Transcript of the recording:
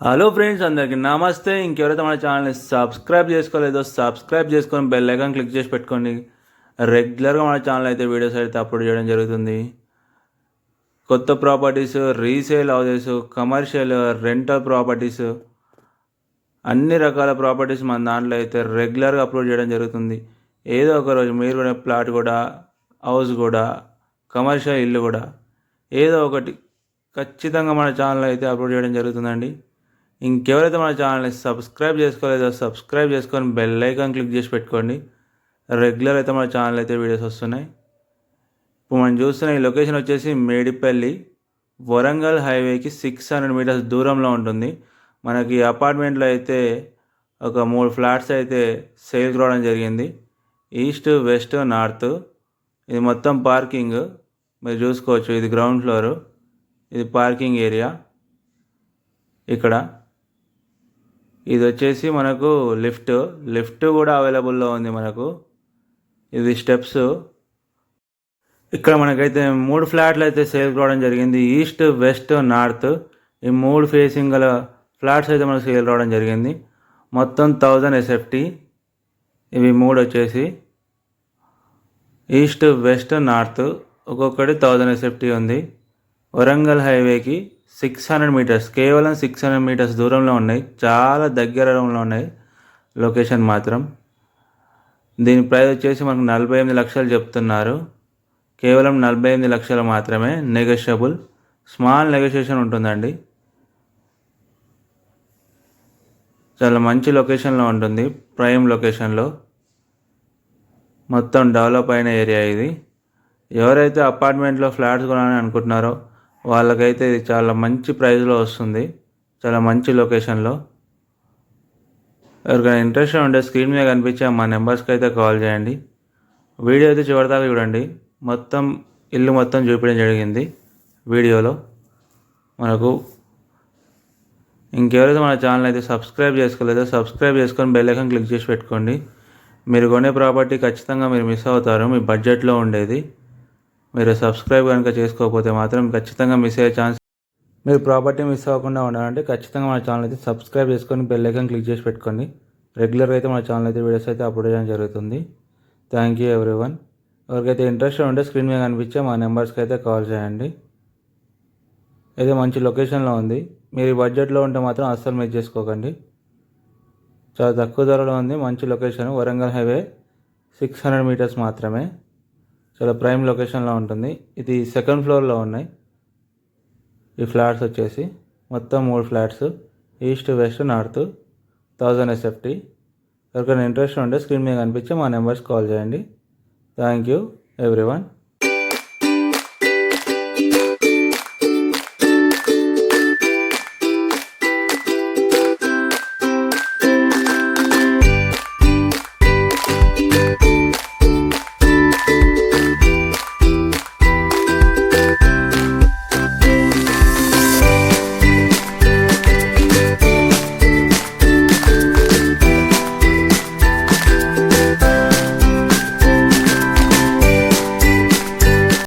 Hello friends, అందరికీ నమస్తే. ఇంకెవరైతే మన ఛానల్ని సబ్స్క్రైబ్ చేసుకోలేదో సబ్స్క్రైబ్ చేసుకొని బెల్ ఐకాన్ క్లిక్ చేసి పెట్టుకోండి. రెగ్యులర్గా మన ఛానల్ అయితే వీడియోస్ అయితే అప్లోడ్ చేయడం జరుగుతుంది. కొత్త properties, resale houses, commercial, rental properties, అన్ని రకాల ప్రాపర్టీస్ మన దాంట్లో అయితే రెగ్యులర్గా అప్లోడ్ చేయడం జరుగుతుంది. ఏదో ఒక రోజు మీరు కూడా ప్లాట్ కూడా, హౌస్ కూడా, కమర్షియల్ ఇల్లు కూడా ఏదో ఒకటి ఖచ్చితంగా మన ఛానల్ అయితే అప్లోడ్ చేయడం జరుగుతుందండి. ఇంకెవరైతే మన ఛానల్ని సబ్స్క్రైబ్ చేసుకోలేదో సబ్స్క్రైబ్ చేసుకొని బెల్ ఐకాన్ క్లిక్ చేసి పెట్టుకోండి. రెగ్యులర్ అయితే మన ఛానల్ అయితే వీడియోస్ వస్తున్నాయి. ఇప్పుడు మనం చూస్తున్న ఈ లొకేషన్ వచ్చేసి మేడిపల్లి, వరంగల్ హైవేకి 600 మీటర్స్ దూరంలో ఉంటుంది. మనకి అపార్ట్మెంట్లో అయితే ఒక 3 ఫ్లాట్స్ అయితే సేల్కి రావడం జరిగింది. East, west, north. ఇది మొత్తం పార్కింగ్ మీరు చూసుకోవచ్చు. ఇది గ్రౌండ్ ఫ్లోరు, ఇది పార్కింగ్ ఏరియా. ఇక్కడ ఇది వచ్చేసి మనకు లిఫ్ట్ కూడా అవైలబుల్లో ఉంది మనకు. ఇది స్టెప్స్. ఇక్కడ మనకైతే 3 ఫ్లాట్లు అయితే సేల్ రావడం జరిగింది. ఈస్ట్, వెస్ట్, నార్త్ ఈ 3 ఫేసింగ్ గల ఫ్లాట్స్ అయితే మనకు సేల్ రావడం జరిగింది. మొత్తం 1000 SFT. ఇవి 3 వచ్చేసి ఈస్ట్, వెస్ట్, నార్త్ ఒక్కొక్కటి 1000 SFT ఉంది. వరంగల్ హైవేకి 600 మీటర్స్, కేవలం 600 మీటర్స్ దూరంలో ఉన్నాయి. చాలా దగ్గరలో ఉన్నాయి లొకేషన్ మాత్రం. దీని ప్రైస్ వచ్చేసి మనకు 48 లక్షలు చెప్తున్నారు. కేవలం 48 లక్షలు మాత్రమే. నెగోషియబుల్, స్మాల్ నెగోషియేషన్ ఉంటుందండి. చాలా మంచి లొకేషన్లో ఉంటుంది, ప్రైమ్ లొకేషన్లో. మొత్తం డెవలప్ అయిన ఏరియా ఇది. ఎవరైతే అపార్ట్మెంట్లో ఫ్లాట్స్ కొనాలని అనుకుంటున్నారో వాళ్ళకైతే ఇది చాలా మంచి ప్రైస్లో వస్తుంది, చాలా మంచి లొకేషన్లో. ఎవరికైనా ఇంట్రెస్ట్ ఉంటే స్క్రీన్ మీద కనిపించే మా నెంబర్స్కి అయితే కాల్ చేయండి. వీడియో అయితే చివరిదాకా చూడండి. మొత్తం ఇల్లు మొత్తం చూపించడం జరిగింది వీడియోలో మనకు. ఇంకెవరైతే మన ఛానల్ అయితే సబ్స్క్రైబ్ చేసుకోలేదో సబ్స్క్రైబ్ చేసుకొని బెల్ ఐకాన్ క్లిక్ చేసి పెట్టుకోండి. మీరు కొనే ప్రాపర్టీ ఖచ్చితంగా మీరు మిస్ అవుతారు, మీ బడ్జెట్లో ఉండేది. మీరు సబ్స్క్రైబ్ కనుక చేసుకోకపోతే మాత్రం ఖచ్చితంగా మిస్ అయ్యే ఛాన్స్. మీరు ప్రాపర్టీ మిస్ అవ్వకుండా ఉండాలంటే ఖచ్చితంగా మన ఛానల్ అయితే సబ్స్క్రైబ్ చేసుకొని బెల్ ఐకాన్ క్లిక్ చేసి పెట్టుకోండి. రెగ్యులర్గా అయితే మన ఛానల్ అయితే వీడియోస్ అయితే అప్లోడ్ చేయడం జరుగుతుంది. Thank you everyone. ఎవరికైతే ఇంట్రెస్ట్ ఉంటే స్క్రీన్ మీద కనిపించే మా నెంబర్స్కి అయితే కాల్ చేయండి. అయితే మంచి లొకేషన్లో ఉంది. మీరు ఈ బడ్జెట్లో ఉంటే మాత్రం అస్సలు మిస్ చేసుకోకండి. చాలా తక్కువ ధరలో ఉంది, మంచి లొకేషన్. వరంగల్ హైవే 600 మీటర్స్ మాత్రమే. చాలా ప్రైమ్ లొకేషన్లో ఉంటుంది. ఇది సెకండ్ ఫ్లోర్లో ఉన్నాయి ఈ ఫ్లాట్స్ వచ్చేసి. మొత్తం 3 flats, east, west, north, 1000 SFT. ఎవరికైనా ఇంట్రెస్ట్ ఉంటే స్క్రీన్ మీద కనిపించి మా నెంబర్స్ కాల్ చేయండి. Thank you everyone.